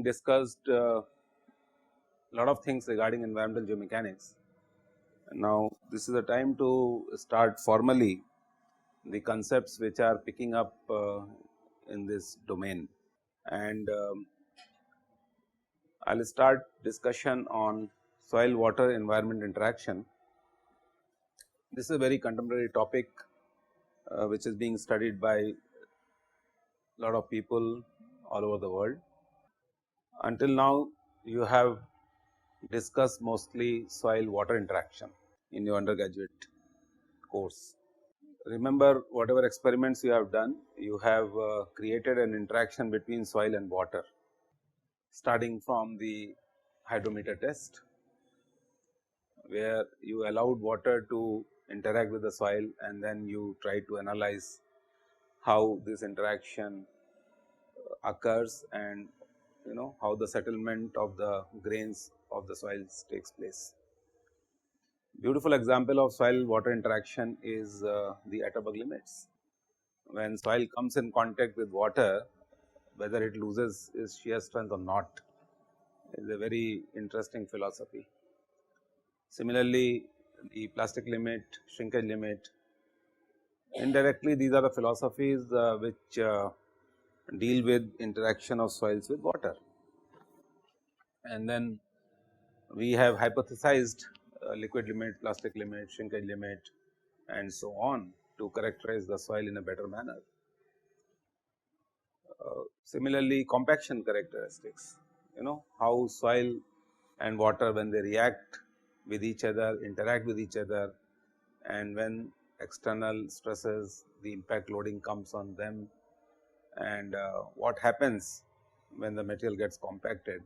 discussed a lot of things regarding environmental geomechanics. Now, this is the time to start formally the concepts which are picking up in this domain, and I will start discussion on soil water environment interaction. This is a very contemporary topic which is being studied by a lot of people all over the world. Until now you have discussed mostly soil water interaction in your undergraduate course. Remember, whatever experiments you have done, you have created an interaction between soil and water, starting from the hydrometer test, where you allowed water to interact with the soil and then you try to analyze how this interaction occurs and how the settlement of the grains of the soils takes place. Beautiful example of soil water interaction is the Atterberg limits. When soil comes in contact with water, whether it loses its shear strength or not is a very interesting philosophy. Similarly, the plastic limit, shrinkage limit, indirectly these are the philosophies which deal with interaction of soils with water. And then we have hypothesized liquid limit, plastic limit, shrinkage limit and so on to characterize the soil in a better manner. Similarly, compaction characteristics, how soil and water, when they react with each other, interact with each other, and when external stresses, the impact loading comes on them, and what happens when the material gets compacted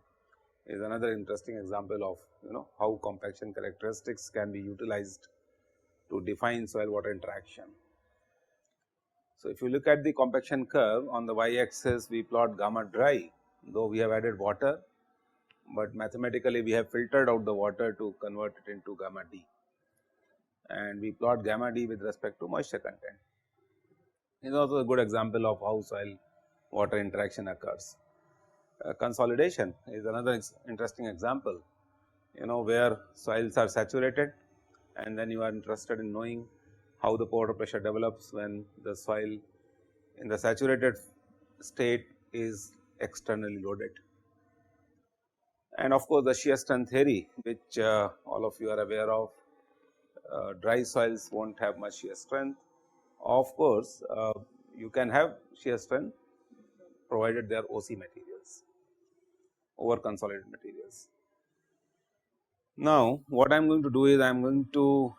is another interesting example of how compaction characteristics can be utilized to define soil water interaction. So, if you look at the compaction curve, on the y axis we plot gamma dry, though we have added water, but mathematically we have filtered out the water to convert it into gamma d, and we plot gamma d with respect to moisture content. It is also a good example of how soil water interaction occurs. Consolidation is another interesting example, where soils are saturated and then you are interested in knowing how the pore pressure develops when the soil in the saturated state is externally loaded. And of course, the shear strength theory, which all of you are aware of. Dry soils will not have much shear strength. Of course, you can have shear strength provided they are OC materials, over consolidated materials. Now, what I am going to do is I am going to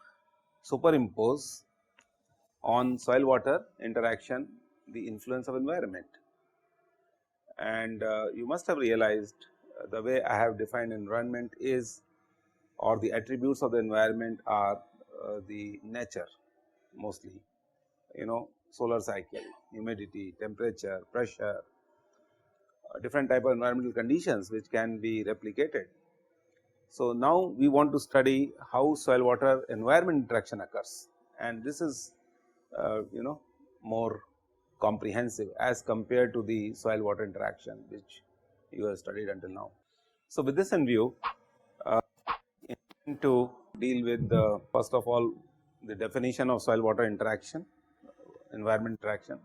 superimpose on soil water interaction the influence of environment, and you must have realized the way I have defined environment is, or the attributes of the environment are the nature mostly, solar cycle, humidity, temperature, pressure, different type of environmental conditions which can be replicated. So, now we want to study how soil water environment interaction occurs, and this is more comprehensive as compared to the soil water interaction which you have studied until now. So, with this in view, to deal with first of all the definition of soil water interaction, environment interaction,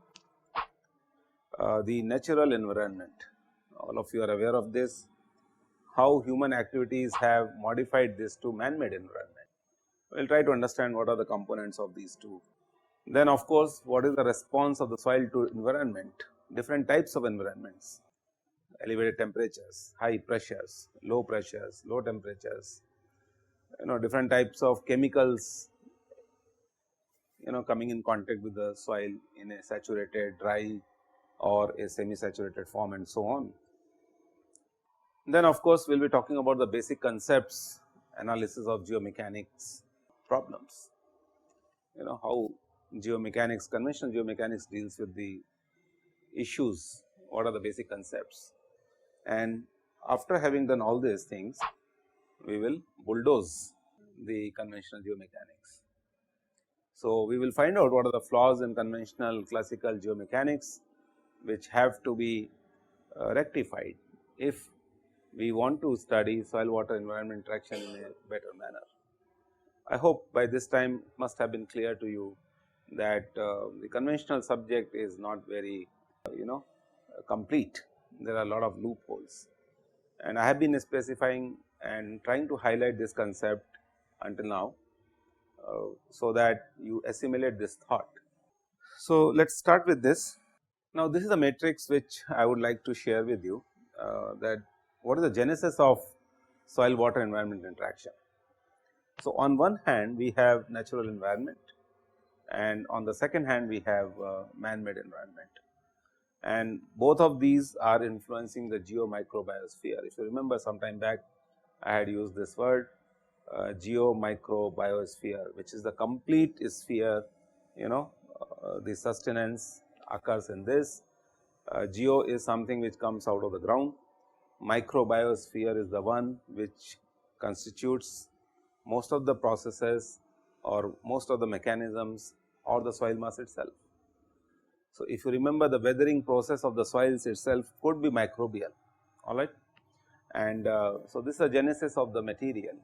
the natural environment, all of you are aware of this, how human activities have modified this to man-made environment. We will try to understand what are the components of these two. Then of course, what is the response of the soil to environment, different types of environments, elevated temperatures, high pressures, low temperatures, different types of chemicals coming in contact with the soil in a saturated, dry or a semi-saturated form and so on. Then of course, we will be talking about the basic concepts, analysis of geomechanics problems, how geomechanics, conventional geomechanics deals with the issues, what are the basic concepts, and after having done all these things, we will bulldoze the conventional geomechanics. So, we will find out what are the flaws in conventional classical geomechanics which have to be rectified if we want to study soil water environment interaction in a better manner. I hope by this time must have been clear to you that the conventional subject is not very complete. There are a lot of loopholes, and I have been specifying and trying to highlight this concept until now, so that you assimilate this thought. So, let us start with this. Now, this is a matrix which I would like to share with you, that what is the genesis of soil water environment interaction. So, on one hand we have natural environment, and on the second hand we have man made environment, and both of these are influencing the geo-microbiosphere. If you remember, some time back I had used this word geo-microbiosphere, which is the complete sphere, the sustenance occurs in this. Geo is something which comes out of the ground, microbiosphere is the one which constitutes most of the processes or most of the mechanisms or the soil mass itself. So, if you remember, the weathering process of the soils itself could be microbial, alright, and so this is the genesis of the material.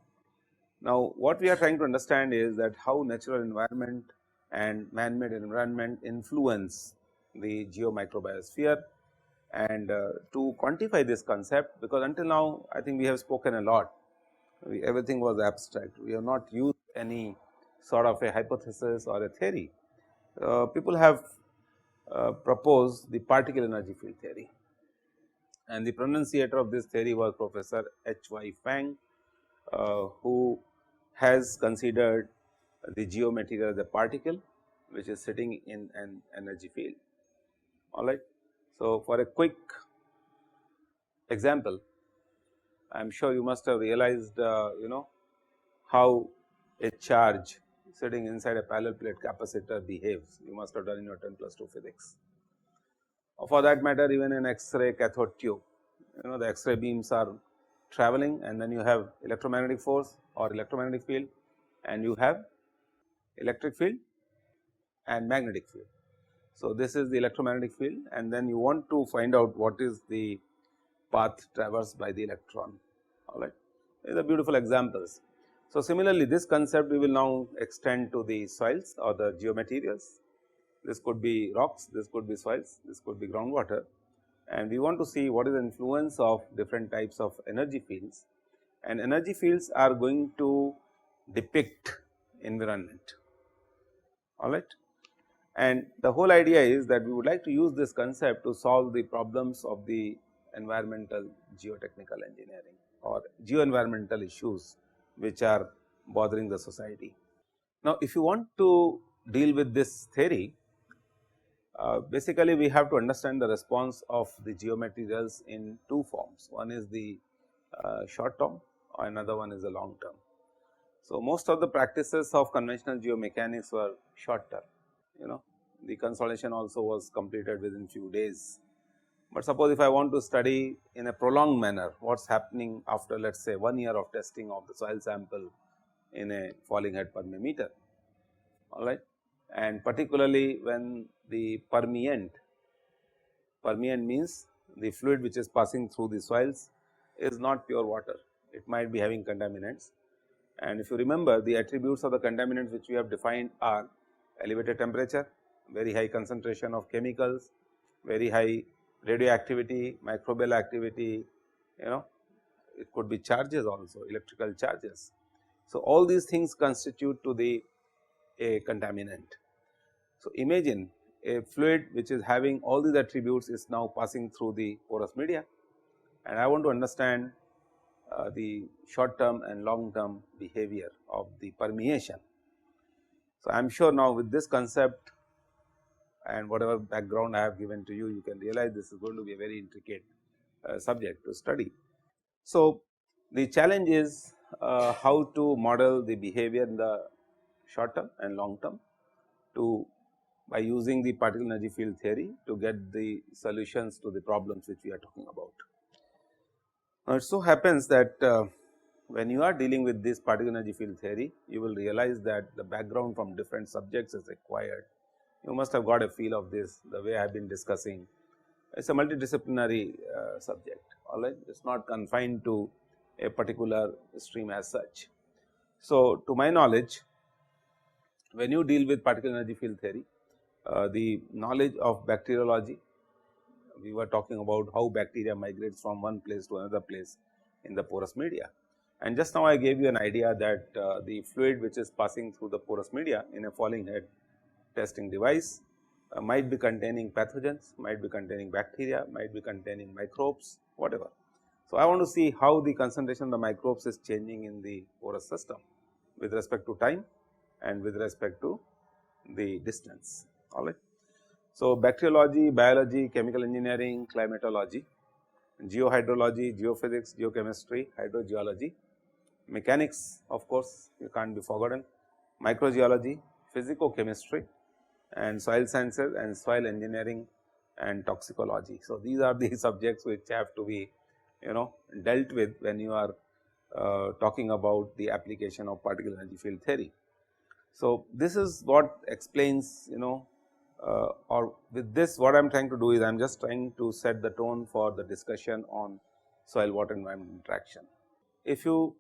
Now, what we are trying to understand is that how natural environment and man made environment influence the geo-microbiosphere, and to quantify this concept, because until now I think we have spoken a lot, everything was abstract, we have not used any sort of a hypothesis or a theory. People have proposed the particle energy field theory, and the pronunciator of this theory was Professor H.Y. Fang, who has considered the geomaterial as a particle which is sitting in an energy field. All right. So, for a quick example, I am sure you must have realized how a charge sitting inside a parallel plate capacitor behaves. You must have done in your 10+2 physics. Or for that matter, even in X-ray cathode tube, the X-ray beams are traveling, and then you have electromagnetic force or electromagnetic field, and you have electric field and magnetic field. So, this is the electromagnetic field, and then you want to find out what is the path traversed by the electron. All right, these are beautiful examples. So, similarly, this concept we will now extend to the soils or the geomaterials. This could be rocks, this could be soils, this could be groundwater, and we want to see what is the influence of different types of energy fields, and energy fields are going to depict environment. All right. And the whole idea is that we would like to use this concept to solve the problems of the environmental geotechnical engineering or geo-environmental issues which are bothering the society. Now, if you want to deal with this theory, basically we have to understand the response of the geomaterials in two forms. One is the short term, or another one is the long term. So, most of the practices of conventional geomechanics were short term. The consolidation also was completed within few days. But suppose if I want to study in a prolonged manner what is happening after, let us say, 1 year of testing of the soil sample in a falling head permeameter, all right, and particularly when the permeant means the fluid which is passing through the soils is not pure water, it might be having contaminants. And if you remember, the attributes of the contaminants which we have defined are elevated temperature, very high concentration of chemicals, very high radioactivity, microbial activity, it could be charges also, electrical charges. So, all these things constitute to a contaminant. So, imagine a fluid which is having all these attributes is now passing through the porous media, and I want to understand the short term and long term behavior of the permeation. So, I am sure now with this concept and whatever background I have given to you, you can realize this is going to be a very intricate subject to study. So, the challenge is how to model the behavior in the short term and long term by using the particle energy field theory to get the solutions to the problems which we are talking about. Now, it so happens that when you are dealing with this particle energy field theory, you will realize that the background from different subjects is required. You must have got a feel of this, the way I have been discussing. It is a multidisciplinary subject, alright, it is not confined to a particular stream as such. So, to my knowledge, when you deal with particle energy field theory, the knowledge of bacteriology, we were talking about how bacteria migrates from one place to another place in the porous media. And just now I gave you an idea that the fluid which is passing through the porous media in a falling head testing device might be containing pathogens, might be containing bacteria, might be containing microbes, whatever. So, I want to see how the concentration of the microbes is changing in the porous system with respect to time and with respect to the distance, all right. So, bacteriology, biology, chemical engineering, climatology, geohydrology, geophysics, geochemistry, hydrogeology, mechanics of course, you can't be forgotten, microgeology, physicochemistry, and soil sciences and soil engineering and toxicology. So, these are the subjects which have to be dealt with when you are talking about the application of particle energy field theory. So, this is what explains or with this what I am trying to do is I am just trying to set the tone for the discussion on soil water environment interaction. If you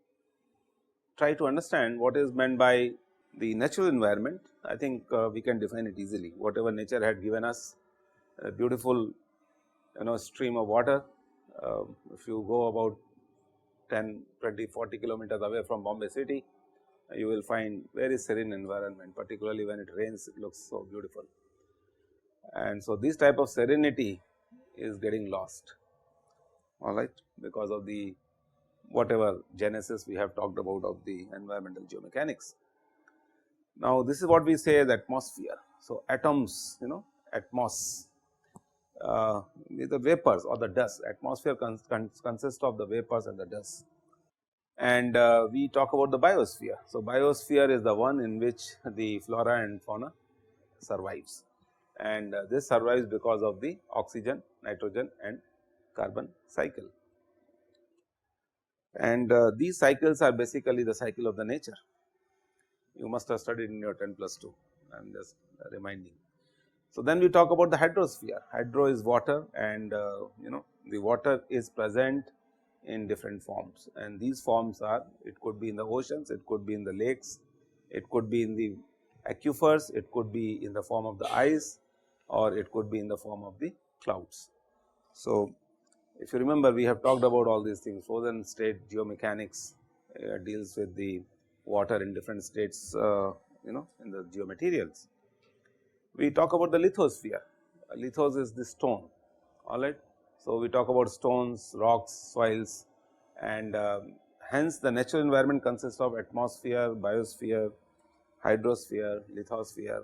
try to understand what is meant by the natural environment, I think we can define it easily. Whatever nature had given us, a beautiful stream of water, if you go about 10, 20, 40 kilometers away from Bombay city, you will find very serene environment, particularly when it rains, it looks so beautiful. And so, this type of serenity is getting lost, all right, because of the whatever genesis we have talked about of the environmental geomechanics. Now, this is what we say as atmosphere. So, atoms, atmos, the vapors or the dust. Atmosphere consists of the vapors and the dust. And we talk about the biosphere. So, biosphere is the one in which the flora and fauna survives, and this survives because of the oxygen, nitrogen and carbon cycle. And these cycles are basically the cycle of the nature. You must have studied in your 10+2, I am just reminding. So, then we talk about the hydrosphere. Hydro is water, and the water is present in different forms, and these forms are, it could be in the oceans, it could be in the lakes, it could be in the aquifers, it could be in the form of the ice, or it could be in the form of the clouds. So, if you remember, we have talked about all these things. Frozen state geomechanics deals with the water in different states, in the geomaterials. We talk about the lithosphere. Lithos is the stone, all right. So, we talk about stones, rocks, soils, and hence the natural environment consists of atmosphere, biosphere, hydrosphere, lithosphere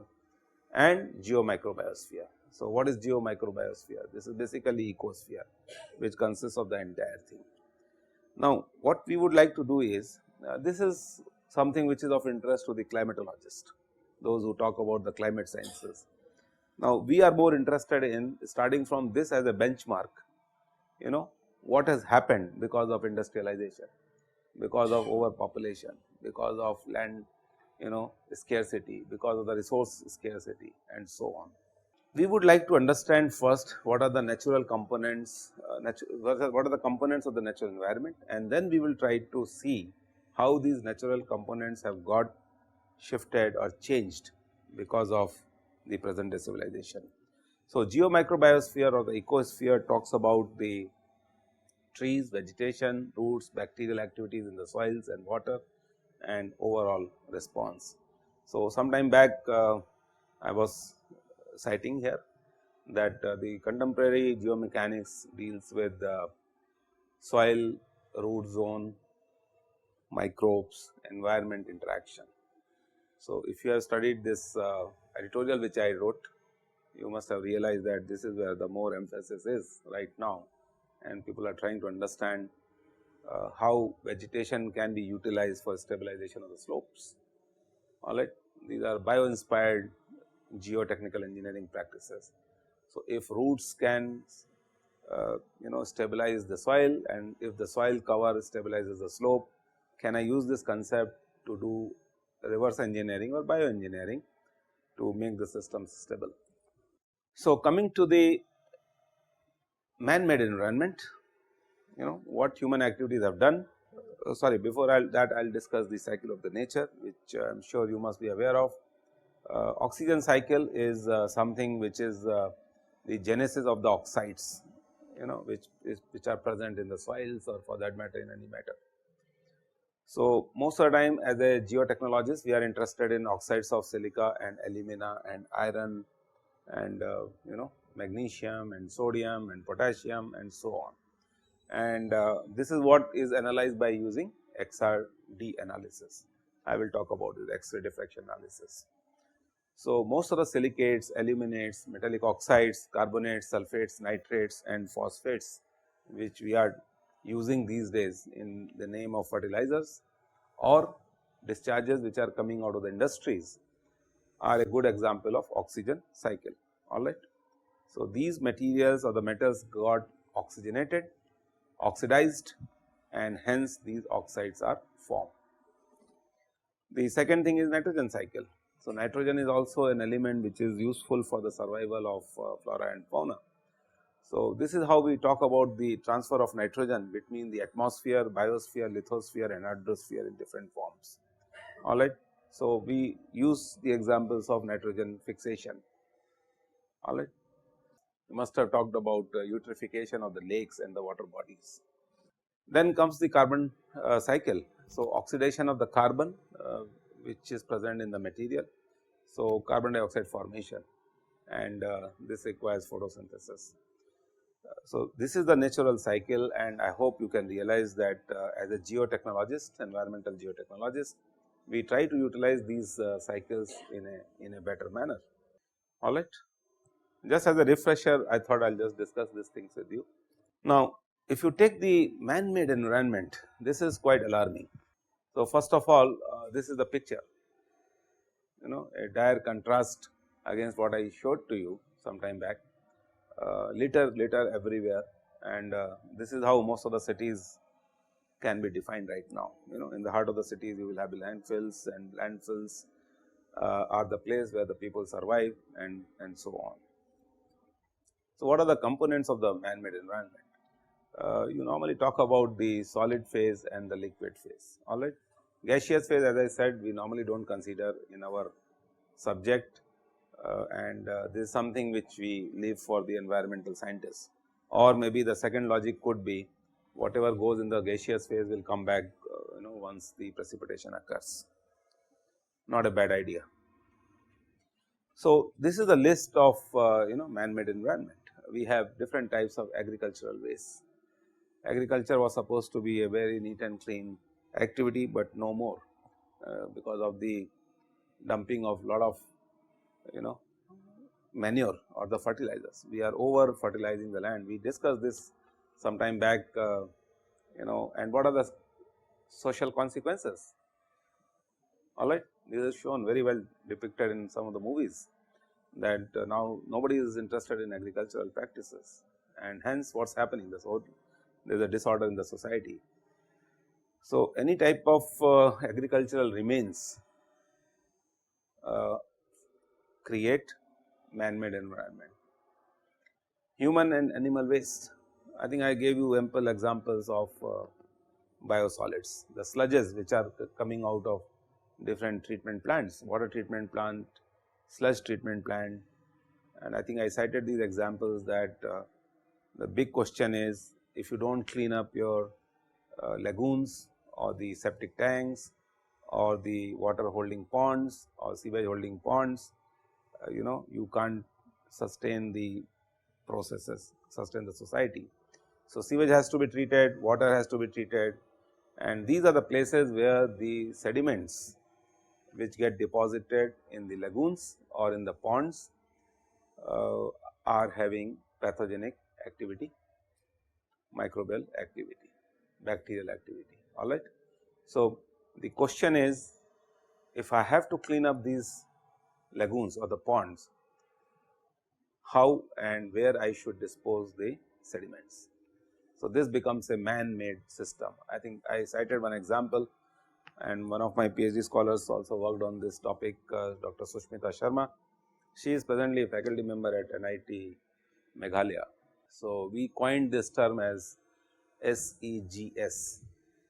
and geomicrobiosphere. So, what is geomicrobiosphere? This is basically ecosphere, which consists of the entire thing. Now, what we would like to do is, this is something which is of interest to the climatologist, those who talk about the climate sciences. Now, we are more interested in starting from this as a benchmark, what has happened because of industrialization, because of overpopulation, because of land scarcity, because of the resource scarcity and so on. We would like to understand first what are the natural components, what are the components of the natural environment, and then we will try to see how these natural components have got shifted or changed because of the present day civilization. So, geomicrobiosphere or the ecosphere talks about the trees, vegetation, roots, bacterial activities in the soils and water and overall response. So, some time back I was citing here that the contemporary geomechanics deals with soil, root zone, microbes, environment interaction. So, if you have studied this editorial which I wrote, you must have realized that this is where the more emphasis is right now, and people are trying to understand how vegetation can be utilized for stabilization of the slopes, all right. These are bio-inspired geotechnical engineering practices. So, if roots can stabilize the soil, and if the soil cover stabilizes the slope, can I use this concept to do reverse engineering or bioengineering to make the systems stable. So, coming to the man-made environment, what human activities have done. Sorry, before that I will discuss the cycle of the nature, which I am sure you must be aware of. Oxygen cycle is something which is the genesis of the oxides, which are present in the soils, or for that matter in any matter. So, most of the time as a geotechnologist, we are interested in oxides of silica and alumina and iron and magnesium and sodium and potassium and so on. And this is what is analyzed by using XRD analysis. I will talk about this X-ray diffraction analysis. So, most of the silicates, aluminates, metallic oxides, carbonates, sulfates, nitrates and phosphates, which we are using these days in the name of fertilizers or discharges which are coming out of the industries, are a good example of oxygen cycle, alright. So, these materials or the metals got oxygenated, oxidized, and hence these oxides are formed. The second thing is nitrogen cycle. So, nitrogen is also an element which is useful for the survival of flora and fauna. So, this is how we talk about the transfer of nitrogen between the atmosphere, biosphere, lithosphere and hydrosphere in different forms, alright. So, we use the examples of nitrogen fixation, alright. You must have talked about eutrophication of the lakes and the water bodies. Then comes the carbon cycle. So, oxidation of the carbon which is present in the material. So, carbon dioxide formation, and this requires photosynthesis. So, this is the natural cycle, and I hope you can realize that as a geotechnologist, environmental geotechnologist, we try to utilize these cycles in a better manner, alright. Just as a refresher, I thought I will just discuss these things with you. Now, if you take the man-made environment, this is quite alarming. So, first of all, this is the picture, a dire contrast against what I showed to you some time back. Litter everywhere, and this is how most of the cities can be defined right now. In the heart of the cities you will have landfills, and landfills are the place where the people survive and so on. So, what are the components of the man-made environment? You normally talk about the solid phase and the liquid phase, alright. Gaseous phase, as I said, we normally do not consider in our subject, and this is something which we leave for the environmental scientists, or maybe the second logic could be whatever goes in the gaseous phase will come back once the precipitation occurs, not a bad idea. So, this is the list of man-made environment. We have different types of agricultural waste. Agriculture was supposed to be a very neat and clean activity, but no more because of the dumping of lot of manure or the fertilizers. We are over fertilizing the land. We discussed this some time back, and what are the social consequences, alright. This is shown very well depicted in some of the movies, that now nobody is interested in agricultural practices, and hence what is happening, there is a disorder in the society. So, any type of agricultural remains create man-made environment. Human and animal waste, I think I gave you ample examples of biosolids, the sludges which are coming out of different treatment plants, water treatment plant, sludge treatment plant, and I think I cited these examples that the big question is, if you do not clean up your lagoons or the septic tanks or the water holding ponds or sewage holding ponds, you can't sustain the processes, sustain the society. So, sewage has to be treated, water has to be treated, and these are the places where the sediments which get deposited in the lagoons or in the ponds are having pathogenic activity, microbial activity, bacterial activity, alright. So, the question is, if I have to clean up these lagoons or the ponds, how and where I should dispose the sediments. So, this becomes a man-made system. I think I cited one example, and one of my PhD scholars also worked on this topic, Dr. Sushmita Sharma. She is presently a faculty member at NIT Meghalaya. So, we coined this term as SEGS,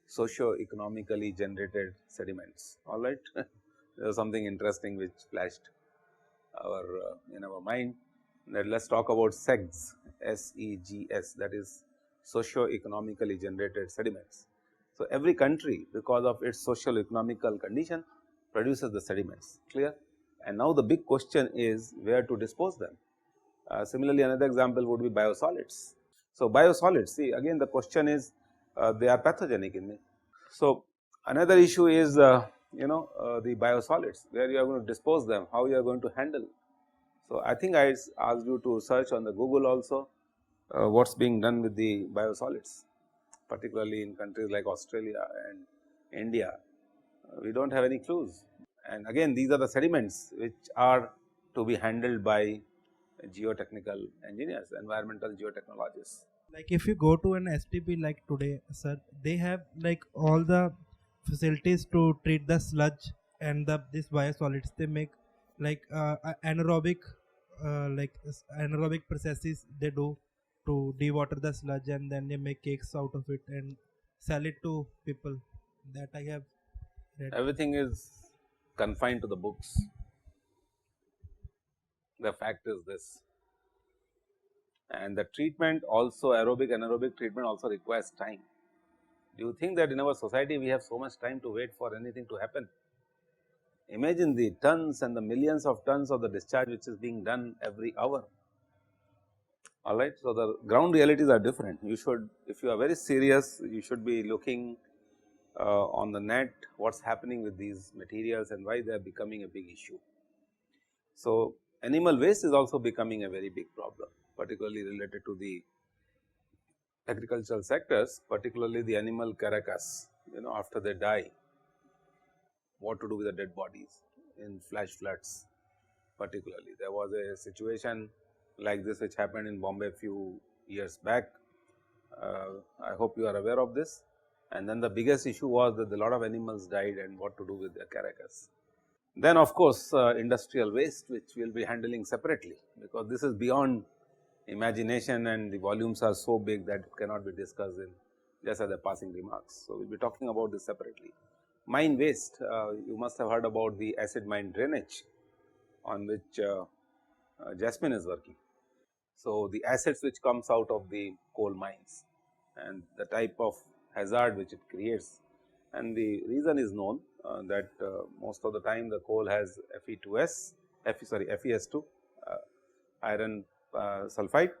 socio-economically generated sediments. All right, there was something interesting which flashed our in our mind. That let us talk about SEGS, SEGS, that is socio-economically generated sediments. So, every country, because of its social economical condition, produces the sediments, clear. And now the big question is where to dispose them. Similarly, another example would be biosolids. So, biosolids, see again the question is they are pathogenic in nature. So, another issue is the biosolids, where you are going to dispose them, how you are going to handle. So, I think I asked you to search on the Google also what is being done with the biosolids, particularly in countries like Australia and India. We do not have any clues, and again these are the sediments which are to be handled by geotechnical engineers, environmental geotechnologists. Like if you go to an STP like today, sir, they have like all the facilities to treat the sludge and the this biosolids. They make like anaerobic anaerobic processes they do to dewater the sludge, and then they make cakes out of it and sell it to people. That I have read. Everything is confined to the books. The fact is this, and the treatment also, aerobic anaerobic treatment also requires time. Do you think that in our society we have so much time to wait for anything to happen? Imagine the tons and the millions of tons of the discharge which is being done every hour. All right. So, the ground realities are different. You should, if you are very serious, you should be looking on the net what is happening with these materials and why they are becoming a big issue. So, animal waste is also becoming a very big problem, particularly related to the agricultural sectors, particularly the animal carcass, after they die, what to do with the dead bodies in flash floods. Particularly, there was a situation like this which happened in Bombay a few years back. I hope you are aware of this. And then the biggest issue was that a lot of animals died and what to do with their carcass. Then of course, industrial waste, which we will be handling separately, because this is beyond imagination and the volumes are so big that it cannot be discussed in just as a passing remarks. So, we will be talking about this separately. Mine waste, you must have heard about the acid mine drainage on which Jasmine is working. So, the acids which comes out of the coal mines and the type of hazard which it creates, and the reason is known that most of the time the coal has Fe2S, FeS2 iron sulphide,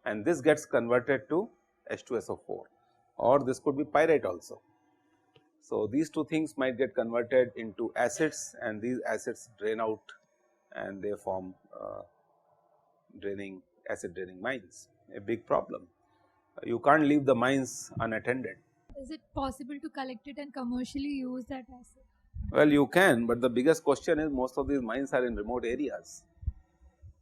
and this gets converted to H2SO4, or this could be pyrite also. So, these two things might get converted into acids, and these acids drain out and they form acid draining mines, a big problem. You can't leave the mines unattended. Is it possible to collect it and commercially use that acid? Well, you can, but the biggest question is most of these mines are in remote areas.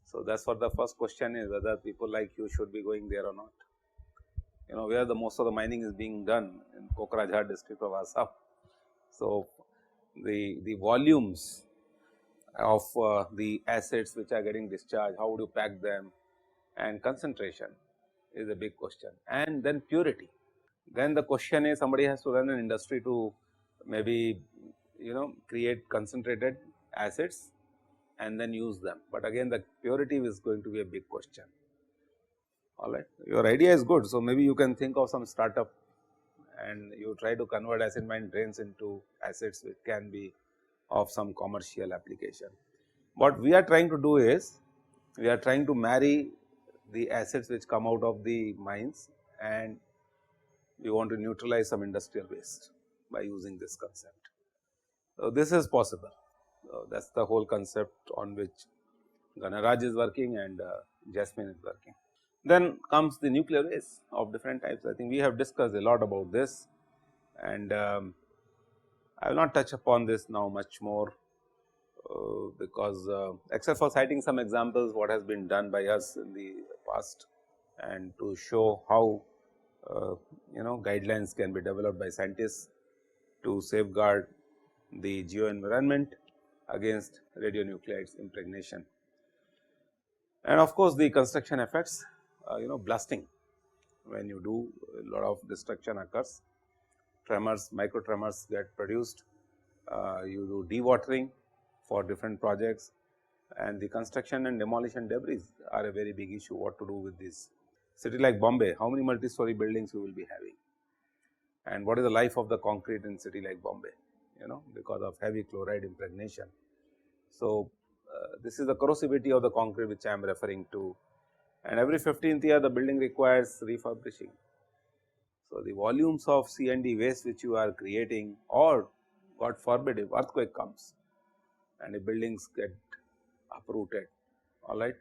So, that is what the first question is, whether people like you should be going there or not. Where the most of the mining is being done in Kokrajhar district of Assam. So, the volumes of the acids which are getting discharged, how would you pack them, and concentration is a big question, and then purity. Then the question is, somebody has to run an industry to maybe create concentrated acids and then use them, but again the purity is going to be a big question. Alright, your idea is good. So, maybe you can think of some startup and you try to convert acid mine drains into acids which can be of some commercial application. What we are trying to do is, we are trying to marry the acids which come out of the mines, and we want to neutralize some industrial waste by using this concept. So, this is possible. So, that is the whole concept on which Ganaraj is working and Jasmine is working. Then comes the nuclear waste of different types. I think we have discussed a lot about this, and I will not touch upon this now much more, because except for citing some examples what has been done by us in the past, and to show how guidelines can be developed by scientists to safeguard the geo environment against radionuclides impregnation. And of course, the construction effects, blasting. when you do, a lot of destruction occurs, tremors, micro tremors get produced, you do dewatering for different projects, and the construction and demolition debris are a very big issue. What to do with this? City like Bombay, how many multi-story buildings we will be having, and what is the life of the concrete in city like Bombay, because of heavy chloride impregnation. So, this is the corrosivity of the concrete which I am referring to, and every 15th year the building requires refurbishing. So, the volumes of C&D waste which you are creating, or God forbid if earthquake comes and if buildings get uprooted, alright.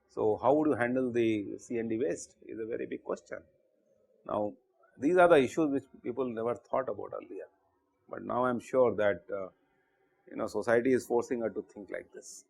So, how would you handle the C&D waste is a very big question. Now, these are the issues which people never thought about earlier, but now I am sure that society is forcing her to think like this.